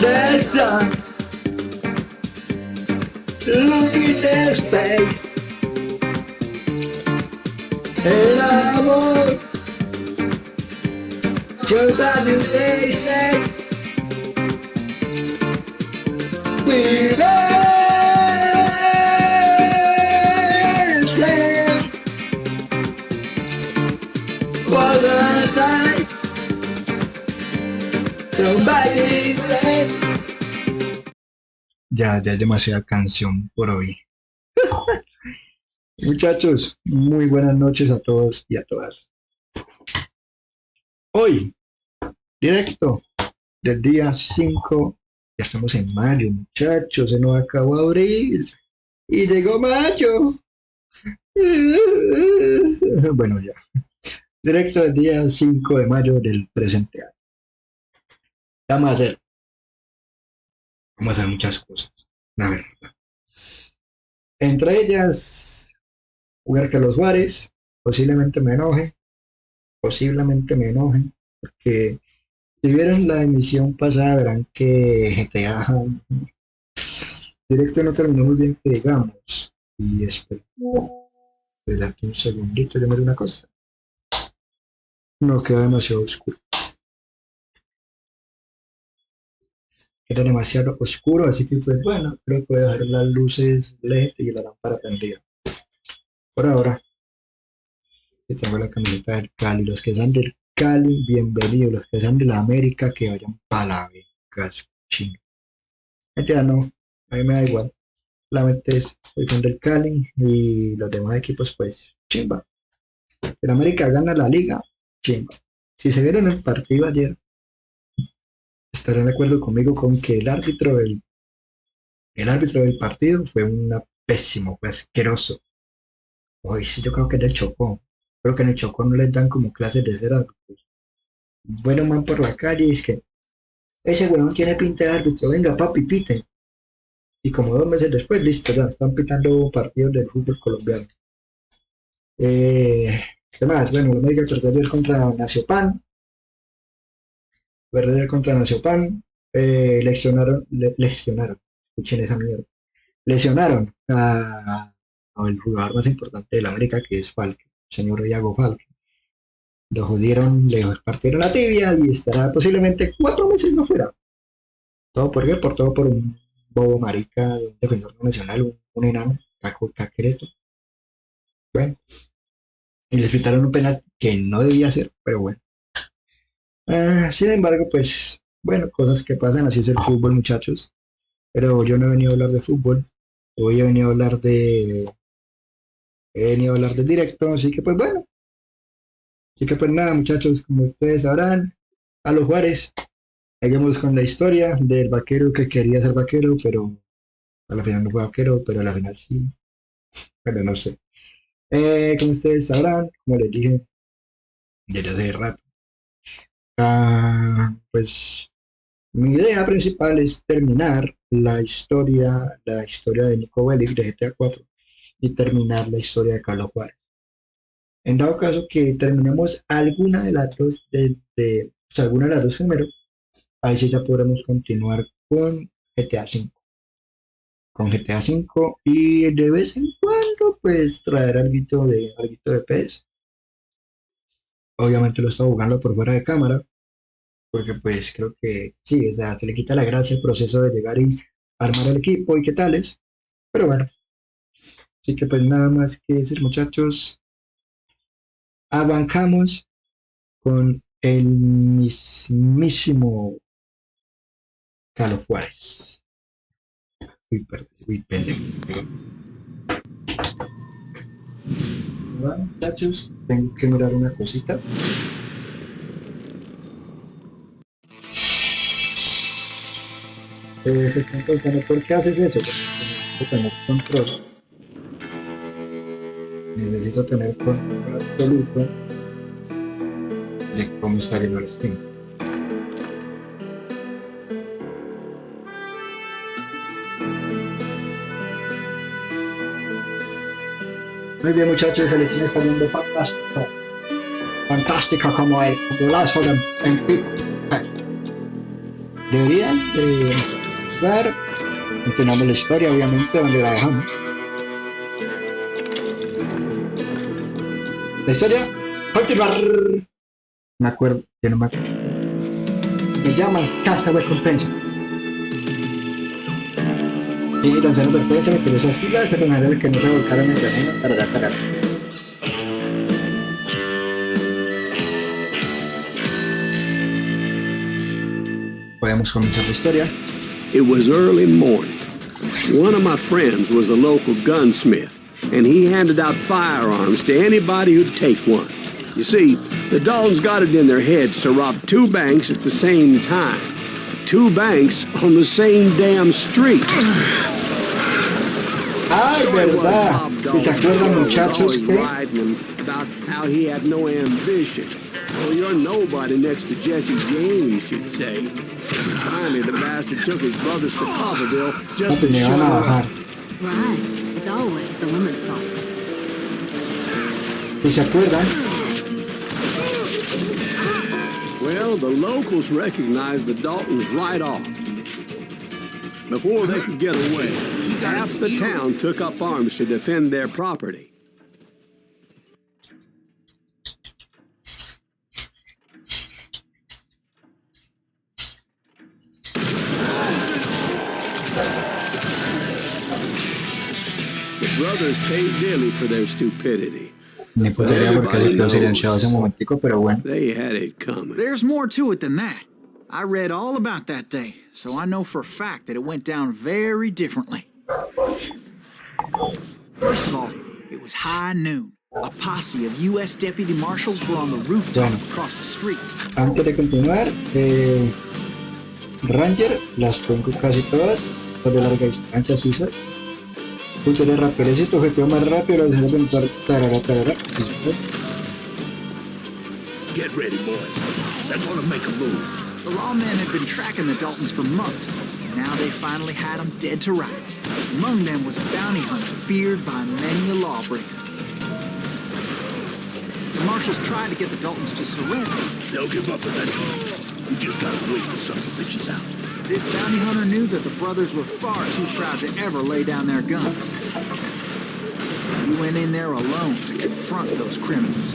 The sun, looking at space, el amor, your body they say, we for the night, somebody say. Ya es demasiada canción por hoy. Muchachos, muy buenas noches a todos y a todas. Hoy, directo del día 5, ya estamos en mayo, muchachos, se nos acabó abril y llegó mayo. Bueno, ya. Directo del día 5 de mayo del presente año. Vamos a hacer muchas cosas, la verdad. Entre ellas, jugar Call of Juarez, posiblemente me enoje, porque si vieron la emisión pasada verán que GTA directo no terminó muy bien, que digamos. Y espera aquí un segundito, yo miro una cosa. No, queda demasiado oscuro. Queda demasiado oscuro, así que pues bueno, creo que voy a dejar las luces LED y la lámpara prendida. Por ahora, que tengo la camiseta del Cali, los que sean del Cali, bienvenidos, los que sean de la América, que vayan para la becas, chino. Mentira, no, a mí me da igual, solamente soy fan del Cali y los demás equipos pues, chimba. El América gana la liga, chimba. Si se vieron el partido ayer, estarán de acuerdo conmigo con que el árbitro del partido fue pésimo, fue asqueroso. Hoy sí, yo creo que le chocó. Creo que en el Chocó no les dan como clases de ser árbitros. Bueno, man por la calle y es que ese weón tiene pinta de árbitro, venga papi, pite. Y como 2 meses después, listo, ya están pitando partidos del fútbol colombiano. ¿Qué más? Bueno, los médicos perder contra Nacional, lesionaron, escuchen esa mierda, lesionaron al jugador más importante de la América, que es Falque, señor Iago Falque. Lo jodieron, le partieron la tibia y estará posiblemente 4 meses no fuera. ¿Todo por qué? Todo por un bobo marica, de un defensor no nacional, un enano, caquereto. Bueno, y les quitaron un penal que no debía ser, pero bueno. Sin embargo, pues, bueno, cosas que pasan, así es el fútbol, muchachos. Pero yo no he venido a hablar de fútbol, hoy he venido a hablar del directo, así que pues bueno. Así que pues nada, muchachos, como ustedes sabrán, a los Juárez, seguimos con la historia del vaquero que quería ser vaquero, pero a la final no fue vaquero, pero a la final sí, pero no sé. Como ustedes sabrán, como les dije desde hace rato, pues mi idea principal es terminar la historia de Nico Bellic de GTA 4 y terminar la historia de Carlos Juárez. En dado caso que terminemos alguna de las dos, o sea, alguna de las dos primero, ahí sí ya podremos continuar con GTA 5. Y de vez en cuando pues traer alguito de PS. Obviamente lo estaba jugando por fuera de cámara, porque pues creo que sí, o sea, se le quita la gracia el proceso de llegar y armar el equipo y qué tales, pero bueno, así que pues nada más que decir, muchachos, abancamos con el mismísimo Carlos Juárez. Uy, pendejo. Bueno, muchachos, tengo que mirar una cosita. Se están preguntando, ¿por qué haces eso? Necesito tener control absoluto de cómo está el stream. Muy bien, muchachos, la selección está yendo fantástica. Fantástica como el golazo de deberían ver. Continuamos la historia, obviamente, donde la dejamos. La historia, continuar. Me acuerdo, que no me acuerdo. Me llaman Casa Recompensa. Sí, lanzaron advertencia, me esas siglas, se recomendaron que no se volcaran en el camino. Tarará. Podemos comenzar la historia. It was early morning. One of my friends was a local gunsmith, and he handed out firearms to anybody who'd take one. You see, the Daltons got it in their heads to rob 2 banks at the same time. 2 banks on the same damn street. Ay, verdad. ¿Y se acuerdan, muchachos, que about how he had no ambition? Well, you're nobody next to Jesse James, you'd say. Finally, the bastard took his brothers to Coffeyville just to show up. Right. It's always the woman's fault. ¿Y se acuerdan? Well, the locals recognized the Daltons right off. Before they could get away, half the town took up arms to defend their property. The brothers paid dearly for their stupidity. Ni podría porque se quedó silenciado hace un momentico, pero bueno. They had it coming. There's more to it than that. I read all about that day, so I know for a fact that it went down very differently. First of all, it was high noon. A posse of U.S. deputy marshals were on the rooftop across the street. Antes de continuar, Ranger, las tengo casi todas, de larga distancia, sí, soy. Pulse de rapidez, tu objetivo más rápido, lo deseas apuntar, tarara. Get ready, boys. They're gonna make a move. The lawmen had been tracking the Daltons for months, and now they finally had them dead to rights. Among them was a bounty hunter feared by many a lawbreaker. The marshals tried to get the Daltons to surrender. They'll give up eventually. We just gotta wait till something bitches out. This bounty hunter knew that the brothers were far too proud to ever lay down their guns. So he went in there alone to confront those criminals.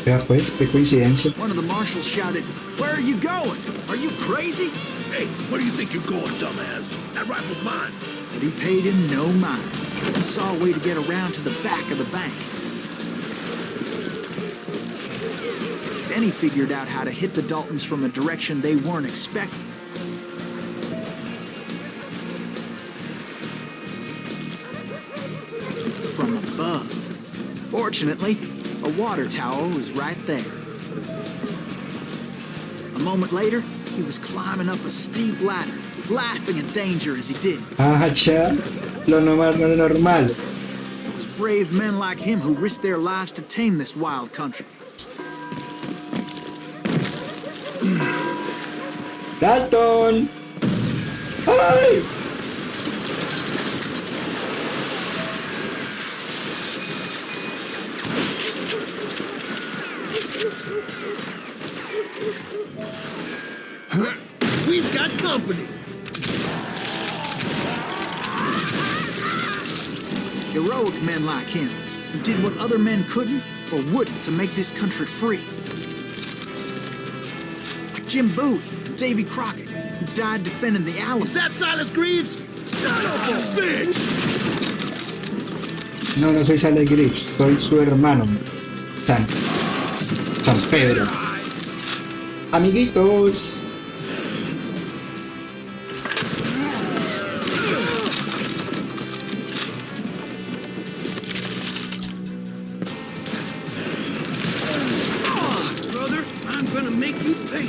Vea pues, qué coincidencia. One of the marshals shouted, "Where are you going? Are you crazy?" Hey, where do you think you're going, dumbass? That rifle's mine. But he paid him no mind. He saw a way to get around to the back of the bank. Then he figured out how to hit the Daltons from a direction they weren't expecting. From above. Fortunately, a water tower was right there. A moment later, he was climbing up a steep ladder, laughing at danger as he did. Cha, lo normal. It was brave men like him who risked their lives to tame this wild country. Dalton! ¡Ay! We've got company. Heroic men like him, who did what other men couldn't or wouldn't to make this country free. Like Jim Bowie and Davy Crockett, who died defending the Alamo. Is that Silas Greaves? Son of a bitch! No soy Silas Greaves, soy su hermano. San Pedro. Amiguitos. Brother, I'm gonna make you pay.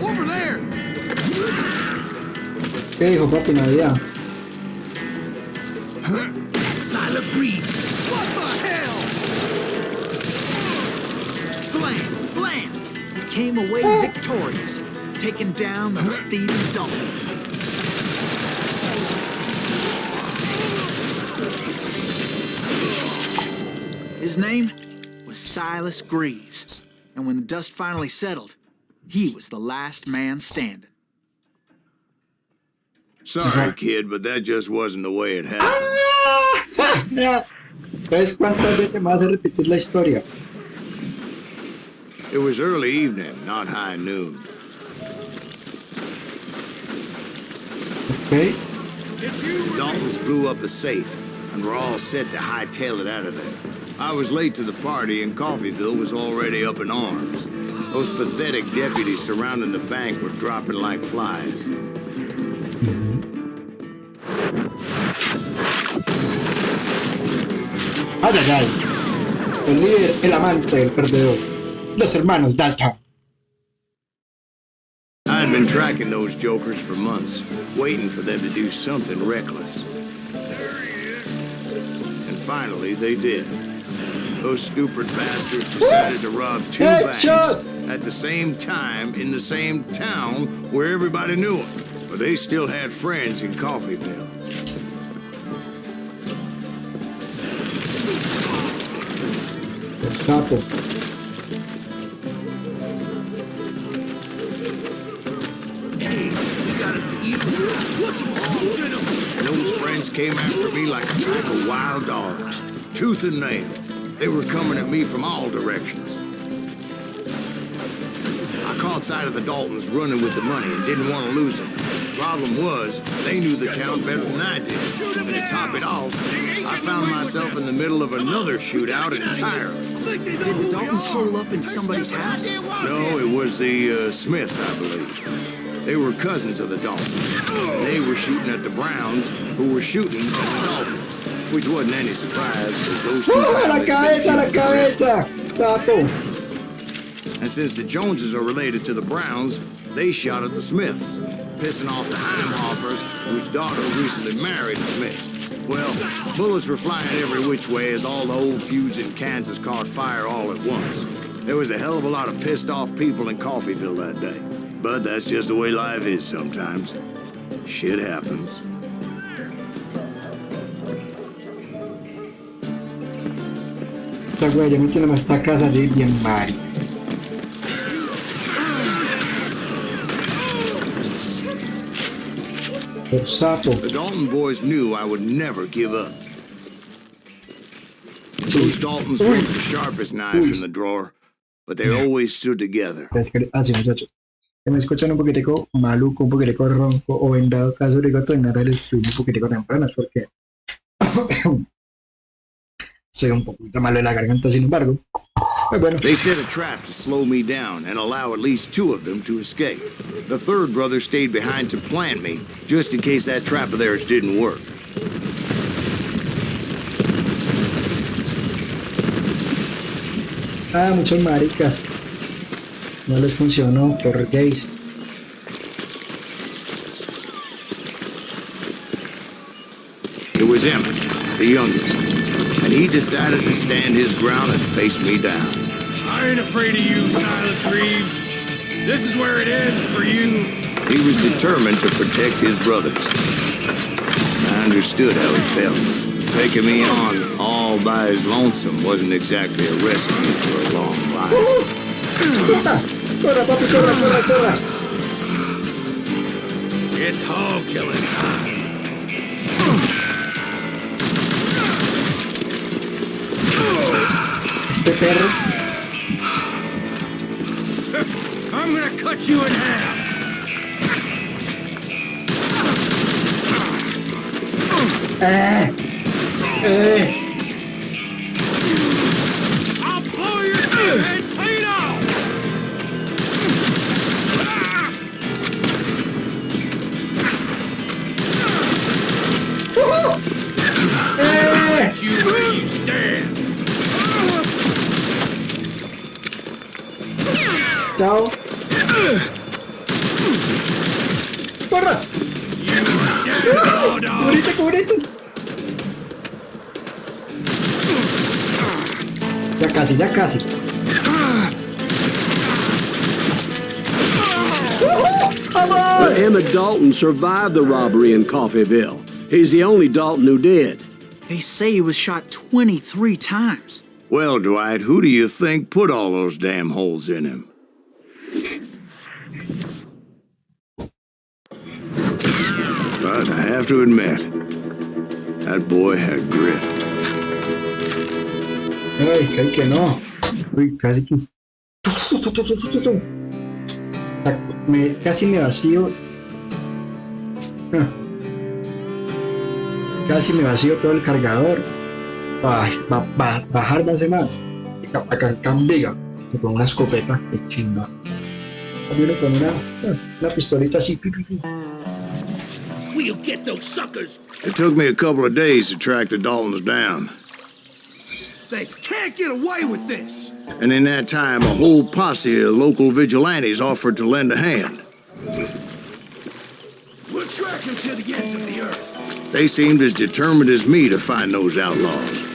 Over there! ¿Qué dijo papi Navidad? Silas Greaves. What the hell? Blam! Blam! came away victorious, taking down those thieving Daltons. His name was Silas Greaves, and when the dust finally settled, he was the last man standing. Sorry, kid, but that just wasn't the way it happened. ¿Sabes cuántas veces más a repetir la historia? It was early evening, not high noon. Okay. The Daltons blew up the safe, and were all set to hightail it out of there. I was late to the party, and Coffeyville was already up in arms. Those pathetic deputies surrounding the bank were dropping like flies. Ay, ay, ay. El líder, el amante, el perdedor. Los hermanos Dalton. I had been tracking those jokers for months, waiting for them to do something reckless. And finally, they did. Those stupid bastards decided to rob two banks at the same time in the same town where everybody knew them. But they still had friends in Coffeyville. Sapo. Those friends came after me like a pack of wild dogs, tooth and nail. They were coming at me from all directions. I caught sight of the Daltons running with the money and didn't want to lose them. Problem was, they knew the town better than I did. And to top it off, I found myself in the middle of another shootout entirely. Did the Daltons hole up in somebody's house? No, it was the Smiths, I believe. They were cousins of the Daltons. And they were shooting at the Browns, who were shooting at the Daltons. Which wasn't any surprise, as those two La cabeza, la cabeza. Sapo. And since the Joneses are related to the Browns, they shot at the Smiths, pissing off the Heimhoffers, whose daughter recently married a Smith. Well, bullets were flying every which way as all the old feuds in Kansas caught fire all at once. There was a hell of a lot of pissed off people in Coffeyville that day. But that's just the way life is sometimes. Shit happens. Esta güey, ya me tiene más esta casa de bien mari. El sapo. The Dalton boys knew I would never give up. Those Daltons weren't the sharpest knives in the drawer, but they always stood together. Así, muchachos. Que me escuchan un poquitico maluco, un poquitico ronco, o en dado caso digo terminar el stream un poquitico temprano, es porque soy un poquito malo de la garganta, sin embargo. Pues bueno. They set a trap to slow me down and allow at least two of them to escape. The third brother stayed behind to plant me, just in case that trap of theirs didn't work. Ah, muchos maricas. No les funcionó por gays. It was Emmett, the youngest, and he decided to stand his ground and face me down. I ain't afraid of you, Silas Greaves. This is where it ends for you. He was determined to protect his brothers. I understood how he felt. Taking me on all by his lonesome wasn't exactly a recipe for a long life. Corra, papi, corra, corra, corra. It's hog killing time. Este perro. I'm gonna cut you in half. I'll blow your head clean off. Let you where you stand. Chao. Corra. You dead, dog. Cubrite, cubrite. Ya casi, ya casi. Emmett Dalton survived the robbery in Coffeyville. He's the only Dalton who did. They say he was shot 23 times. Well, Dwight, who do you think put all those damn holes in him? But I have to admit, that boy had grit. Ay, casi que no. Uy, casi que. Casi me vacío. Casi me vacío todo el cargador. Bajar más de más. Acá en Cambiga. Me pongo una escopeta. Qué chinga. También con una pistolita así. We'll get those suckers. It took me a couple of days to track the Daltons down. They can't get away with this. And in that time, a whole posse of local vigilantes offered to lend a hand. We'll track them to the ends of the earth. They seemed as determined as me to find those outlaws.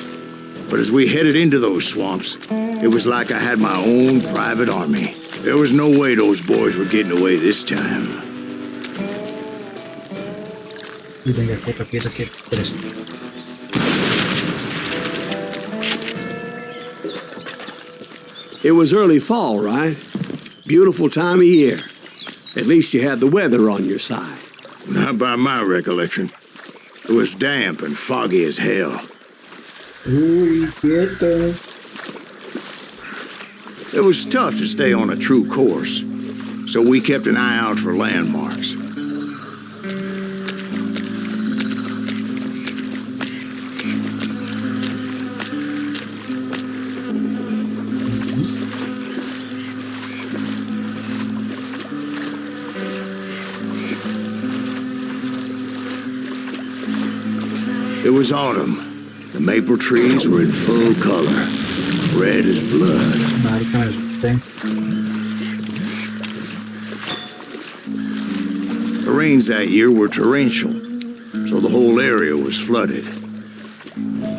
But as we headed into those swamps, it was like I had my own private army. There was no way those boys were getting away this time. Y venga, quieta. It was early fall, right? Beautiful time of year. At least you had the weather on your side. Not by my recollection. It was damp and foggy as hell. Uy, quieto. It was tough to stay on a true course, so we kept an eye out for landmarks. It was autumn. The maple trees were in full color, red as blood. Marica, ¿sí? The rains that year were torrential, so the whole area was flooded.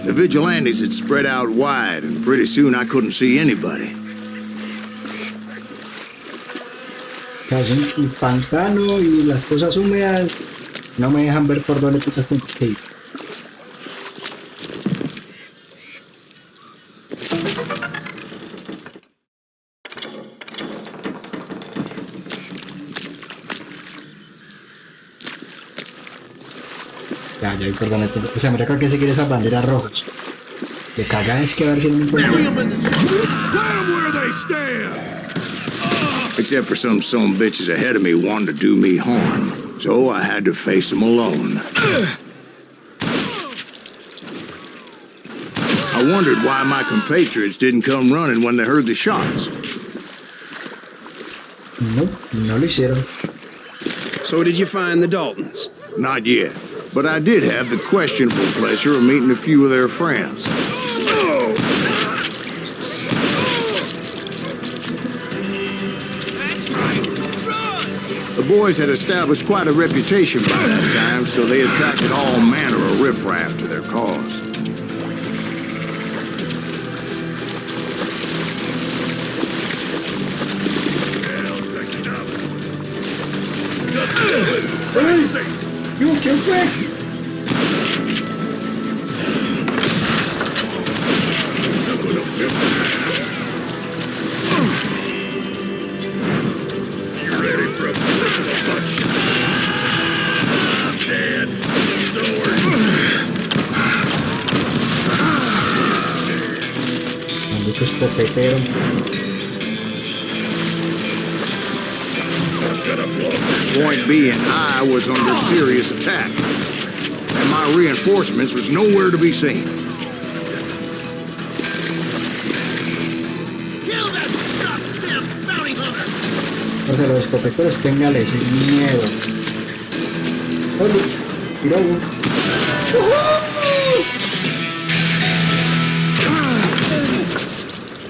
The vigilantes had spread out wide, and pretty soon I couldn't see anybody. Casi el pantano y las cosas húmedas no me dejan ver por dónde putas tengo que ir. Ya, perdón, o sea, mira que se quiere esas banderas rojas. Le caga es que a ver si no me encuentro. Where they stand. Except for some bitches ahead of me wanting to do me harm, so I had to face them alone. I wondered why my compatriots didn't come running when they heard the shots. No lo hicieron. So did you find the Daltons? Not yet, but I did have the questionable pleasure of meeting a few of their friends. The boys had established quite a reputation by that time, so they attracted all manner of riffraff to their cause. ¿Quién fue? Maldito escopetero. Point being, I was under serious attack, and my reinforcements was nowhere to be seen. Kill that goddamn bounty hunter! O sea, los escopeteros téngales miedo. Oye, tira uno.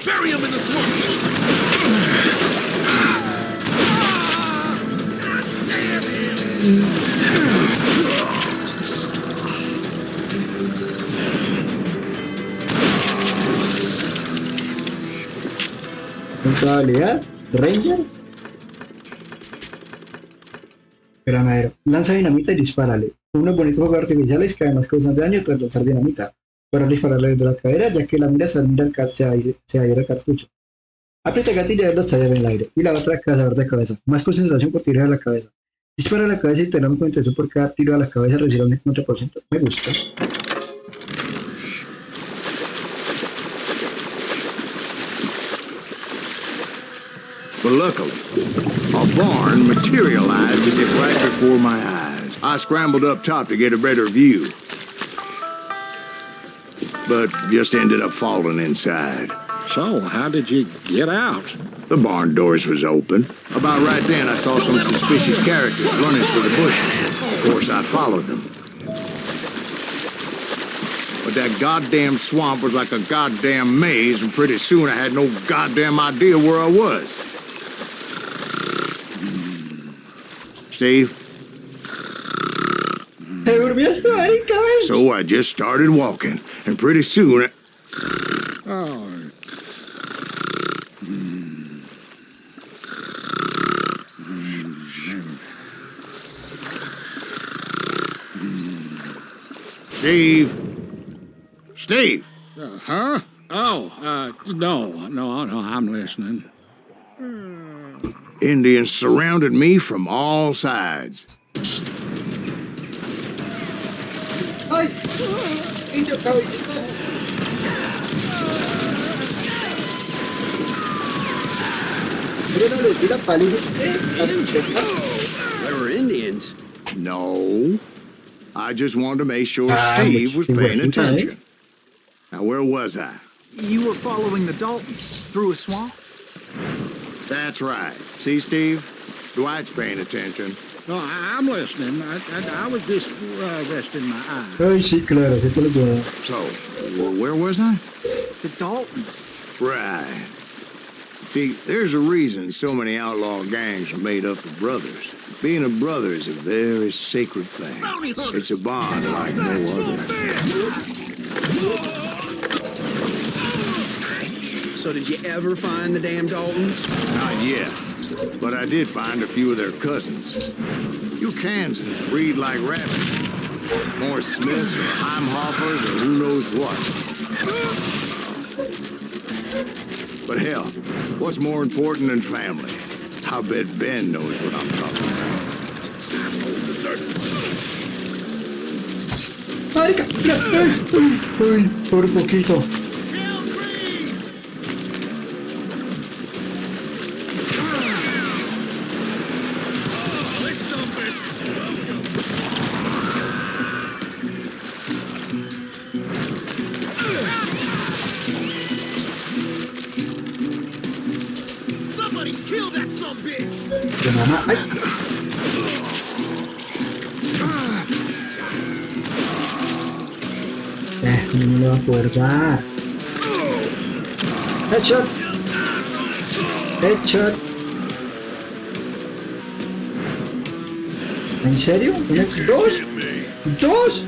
Bury him in the swamp! ¿Con habilidad? ¿Ranger? Granadero. Lanza dinamita y dispárale. Unos bonitos juegos artificiales que además causan daño tras lanzar dinamita. Para dispararle desde la cadera, ya que la mira se admira se adhiere al cartucho. Aprieta gatillo y verlo estallar en el aire. Y la otra, cazador de cabeza. Más concentración por tirar a la cabeza. Dispara a la cabeza y tener un contención por cada tiro a la cabeza recibe un 50%. Me gusta. But luckily, a barn materialized as if right before my eyes. I scrambled up top to get a better view, but just ended up falling inside. So, how did you get out? The barn doors was open. About right then, I saw some suspicious characters running for the bushes. Of course, I followed them. But that goddamn swamp was like a goddamn maze, and pretty soon I had no goddamn idea where I was. Steve? So I just started walking, and pretty soon... Oh. Steve? Steve? Huh? Oh, no, I'm listening. Indians surrounded me from all sides. ¡Ay! ¡Indio caballito! Miren, les tira palitos. There were Indians. No. I just wanted to make sure Steve was paying attention. Now, where was I? You were following the Daltons through a swamp? That's right. See, Steve? Dwight's paying attention. No, I'm listening. I was just resting my eyes. Ay, sí, claro, sí, por lo. So, where was I? The Daltons. Right. See, there's a reason so many outlaw gangs are made up of brothers. Being a brother is a very sacred thing. It's a bond like no other. So did you ever find the damn Daltons? Not yet, but I did find a few of their cousins. You Kansans breed like rabbits. More Smiths or Heimhoffers or who knows what. But hell, what's more important than family? I bet Ben knows what I'm talking about. ¡Marica! ¡Uy! Por poquito. De mamá. ¡Ay! No le va a poder dar. Headshot. Headshot. ¿En serio? ¿Dos? ¿Dos?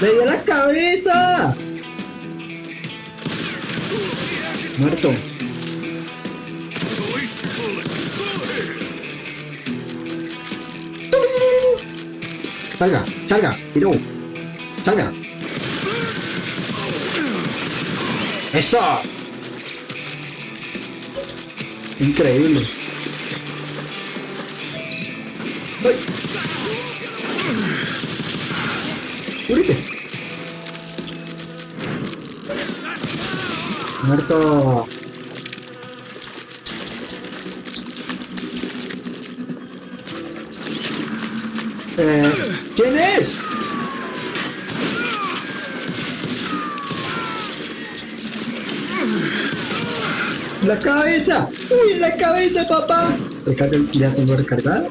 ¡Le dio la cabeza! Muerto. Salga, salga, tiro. Salga. ¡Eso! Increíble. ¡Ay! ¡Únete! Muerto. ¿Quién es? ¡La cabeza! ¡Uy, la cabeza, papá! Recarga, ya tengo recargado.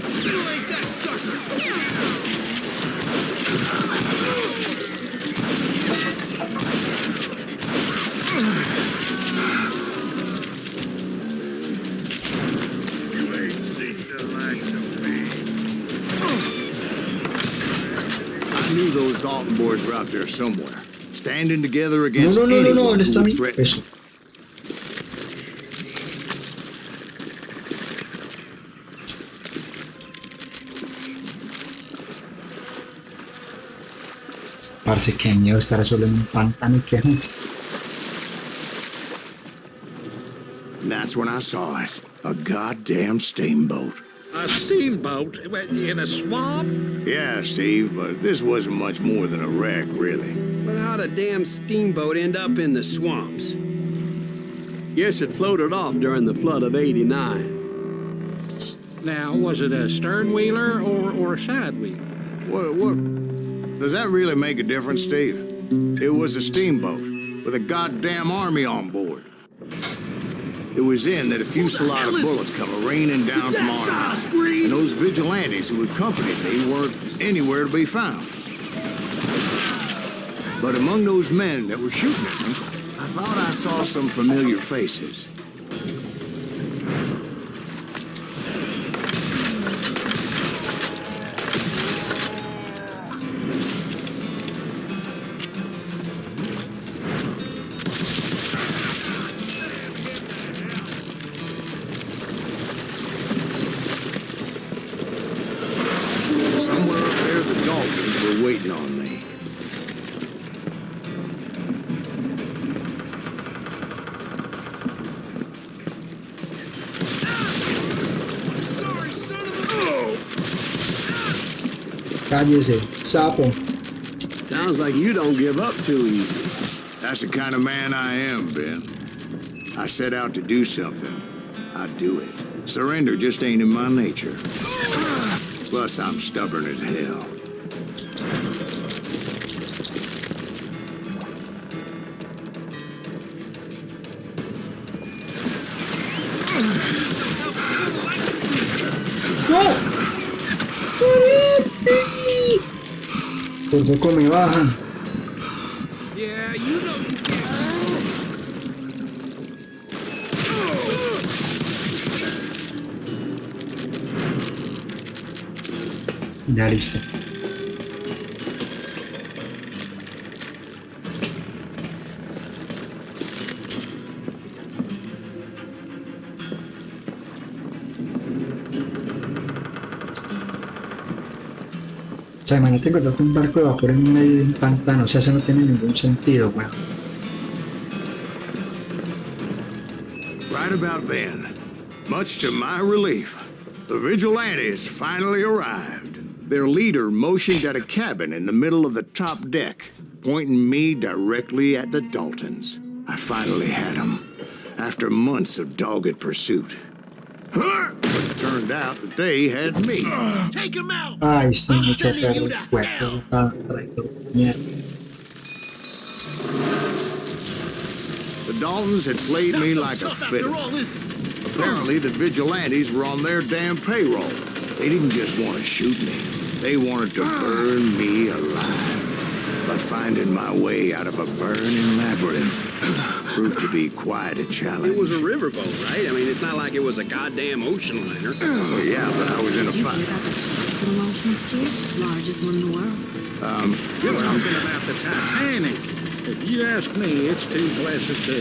I knew those Dalton boys were out there somewhere, standing together against No, anyone ¿dónde está who mi threatened. peso? Parce, qué miedo estar solo en un pantano y que... And that's when I saw it. A goddamn steamboat. A steamboat in a swamp? Yeah, Steve, but this wasn't much more than a wreck, really. But how'd a damn steamboat end up in the swamps? Guess it floated off during the flood of '89. Now, was it a stern wheeler or a side wheeler? What? Does that really make a difference, Steve? It was a steamboat with a goddamn army on board. It was then that a fusillade of bullets come raining down from on high, and those vigilantes who accompanied me weren't anywhere to be found. But among those men that were shooting at me, I thought I saw some familiar faces. Somewhere up there, the Daltons were waiting on me. Cállese, sapo. Sounds like you don't give up too easy. That's the kind of man I am, Ben. I set out to do something. I do it. Surrender just ain't in my nature. Plus, I'm stubborn as hell. Por poco me bajan. Yeah, you know. Ya listo. O sea, imagínate encontrarte un barco de vapor en medio de un pantano. O sea, eso no tiene ningún sentido, weón. Right about then, much to my relief, the vigilantes finally arrived. Their leader motioned at a cabin in the middle of the top deck, pointing me directly at the Daltons. I finally had them, after months of dogged pursuit. But it turned out that they had me. Take him out! Ay, sí, mucho perro, huevo, traidor, mierda. The Daltons had played me like a fiddle. Apparently, the vigilantes were on their damn payroll. They didn't just want to shoot me. They wanted to burn me alive. But finding my way out of a burning labyrinth proved to be quite a challenge. It was a riverboat, right? I mean, it's not like it was a goddamn ocean liner. Well, yeah, but I was in a Did you fight. hear about that ship that's gonna launch next year? Largest one in the world. You're talking about the Titanic. If you ask me, it's too blessed to.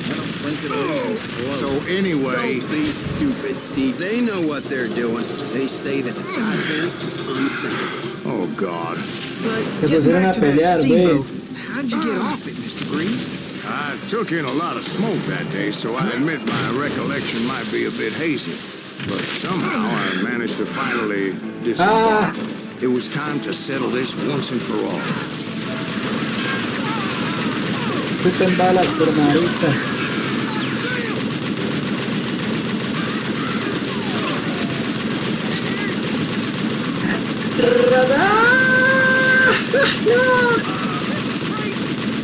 I don't think it'll even float. So anyway, Don't be stupid, Steve. They know what they're doing. They say that the Titanic is unsinkable. oh God, But Que getting pusieron back a to that pelear, steamboat, güey. how'd you get off it, Mr. Greaves? I took in a lot of smoke that day, so I admit my recollection might be a bit hazy. But somehow I managed to finally disembark. It was time to settle this once and for all. Suelten balas por marica.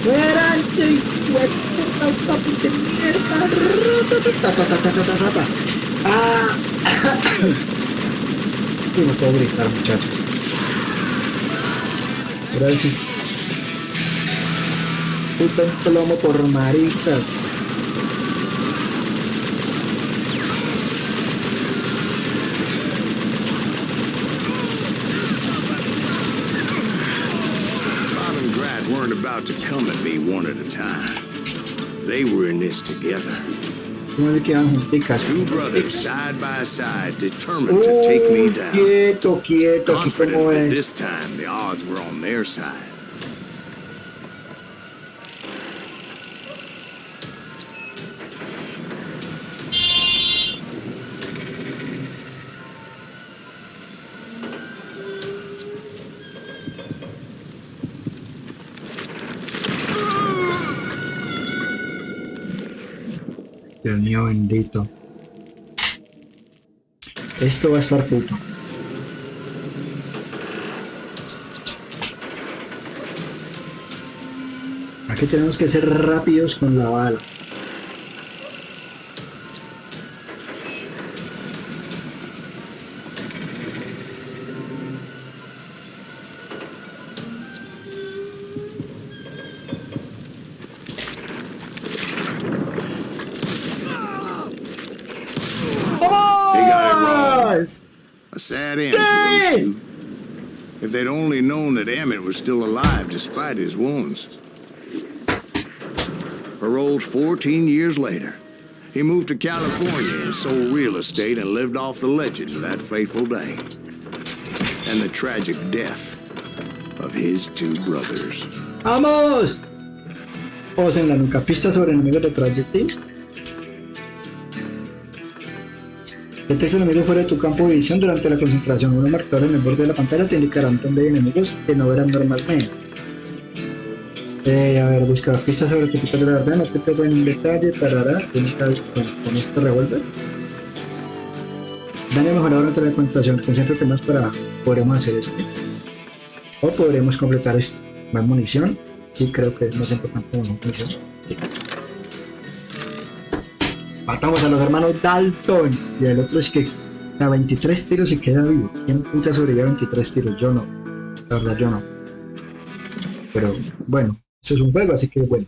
¡Muéranse, hueputas, papis de mierda! ¡Ah! Sí, no puedo gritar, muchachos. Ahora sí. Puta un plomo por maricas. Weren't about to come at me one at a time. They were in this together. ¿Cómo le quedan junticas? Two brothers side by side, determined to take me down. Quieto, quieto, aquí Confident como that es. this time the odds were on their side. Dios mío bendito. Esto va a estar puto. Aquí tenemos que ser rápidos con la bala. A sad end for those two. If they'd only known that Emmett was still alive despite his wounds. Paroled 14 years later, he moved to California and sold real estate and lived off the legend of that fateful day. And the tragic death of his two brothers. ¡Vamos! Ojos en la nuca, pistas sobre enemigos detrás de ti. Detecta enemigos fuera de tu campo de visión durante la concentración. Unos marcadores en el borde de la pantalla te indicarán dónde hay enemigos que no verán normalmente. A ver, busca pistas sobre el capital de la verdad. No te pierdas en un detalle. Tarará. Con este revólver. Daño mejorado durante la concentración. Concéntrate más para... Podremos hacer esto. O podremos completar esto. Más munición. Sí, creo que es más importante como munición. Sí. Matamos a los hermanos Dalton. Y el otro es que a 23 tiros y queda vivo. ¿Quién puta sobrevive a 23 tiros? Yo no. La verdad, yo no. Pero bueno, eso es un juego, así que bueno.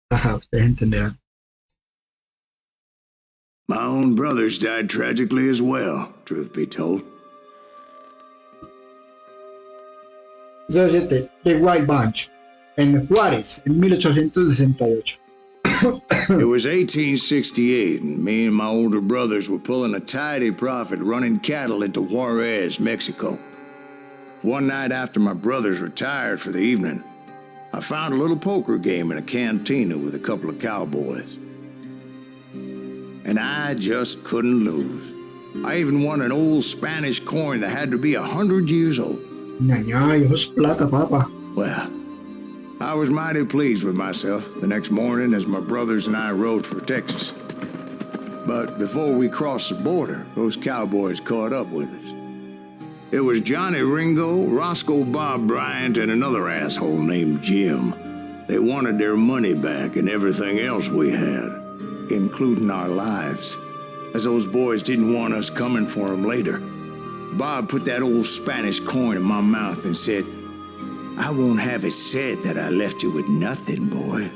Ajá, ustedes entenderán. My own brothers died tragically as well, truth be told. 7. The White Bunch. En Juárez, en 1868. It was 1868, and me and my older brothers were pulling a tidy profit running cattle into Juarez, Mexico. One night after my brothers retired for the evening, I found a little poker game in a cantina with a couple of cowboys. And I just couldn't lose. I even won an old Spanish coin that had to be 100 years old. Ñaña, eso es plata, papa. Well, I was mighty pleased with myself the next morning as my brothers and I rode for Texas. But before we crossed the border, those cowboys caught up with us. It was Johnny Ringo, Roscoe Bob Bryant, and another asshole named Jim. They wanted their money back and everything else we had, including our lives, as those boys didn't want us coming for them later. Bob put that old Spanish coin in my mouth and said, "I won't have it said that I left you with nothing, boy."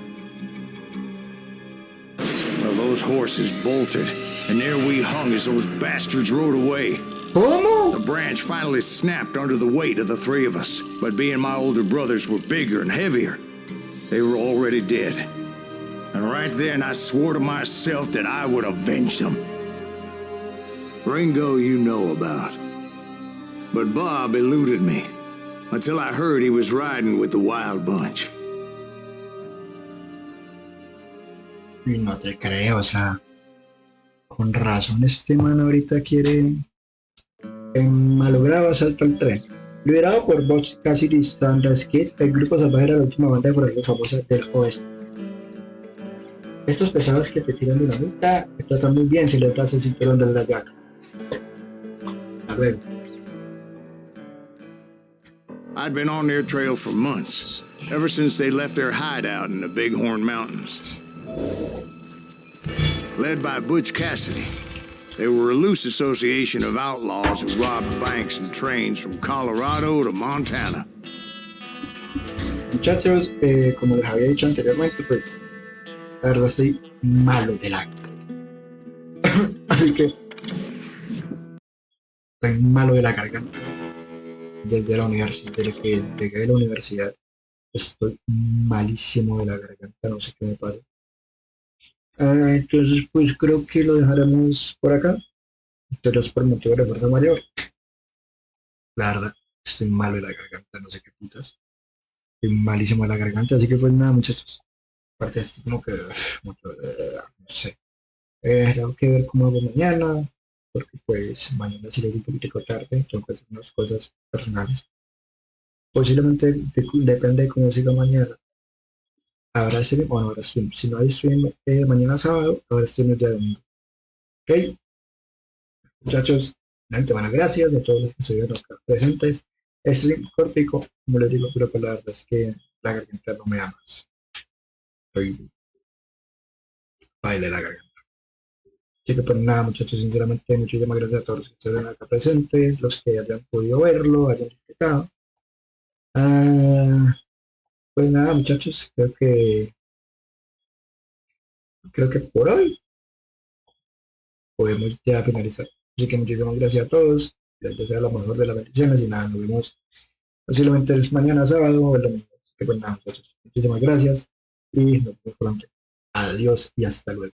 Well, those horses bolted, and there we hung as those bastards rode away. ¿Cómo? The branch finally snapped under the weight of the three of us, but being my older brothers were bigger and heavier, they were already dead. And right then I swore to myself that I would avenge them. Ringo you know about. But Bob eluded me, until I heard he was riding with the Wild Bunch. Y no te creo, o sea, con razón este man ahorita quiere malogrado asalto al tren. Liderado por Butch Cassidy Sanders Kid, el grupo salvaje era la última banda de forajidos famosa del oeste. Estos pesados que te tiran dinamita te tratan muy bien si les das el cinturón de la llaga. Hasta luego. I'd been on their trail for months, ever since they left their hideout in the Bighorn Mountains. Led by Butch Cassidy, they were a loose association of outlaws who robbed banks and trains from Colorado to Montana. Muchachos, como les había dicho anteriormente, pues la verdad estoy malo de la así que estoy malo de la garganta. Desde la universidad, desde que llegué de la universidad, estoy malísimo de la garganta, no sé qué me pasa. Entonces, pues creo que lo dejaremos por acá. Entonces, por motivo de fuerza mayor. La verdad, estoy malo de la garganta, no sé qué putas. Estoy malísimo de la garganta, así que pues nada, muchachos. Aparte, esto como que, mucho, no sé. Tengo que ver cómo hago mañana. Porque pues mañana sí es un poquito tarde, tengo que hacer unas cosas personales. Posiblemente depende de cómo siga mañana. habrá stream, bueno, habrá stream. Si no hay stream mañana sábado, habrá stream el día domingo. Ok, muchachos, de antemano gracias a todos los que estuvieron acá presentes. Stream cortico, como les digo, pero pues la verdad es que la garganta no me da más. Estoy baile la garganta. Así que pues nada, muchachos, sinceramente muchísimas gracias a todos los que estuvieron acá presentes, los que hayan podido verlo, hayan disfrutado. Pues nada, muchachos, creo que por hoy podemos ya finalizar. Así que muchísimas gracias a todos. Les deseo la mejor de las bendiciones y nada, nos vemos posiblemente el mañana sábado o el domingo. Así que pues nada, muchachos, muchísimas gracias y nos vemos pronto. Adiós y hasta luego.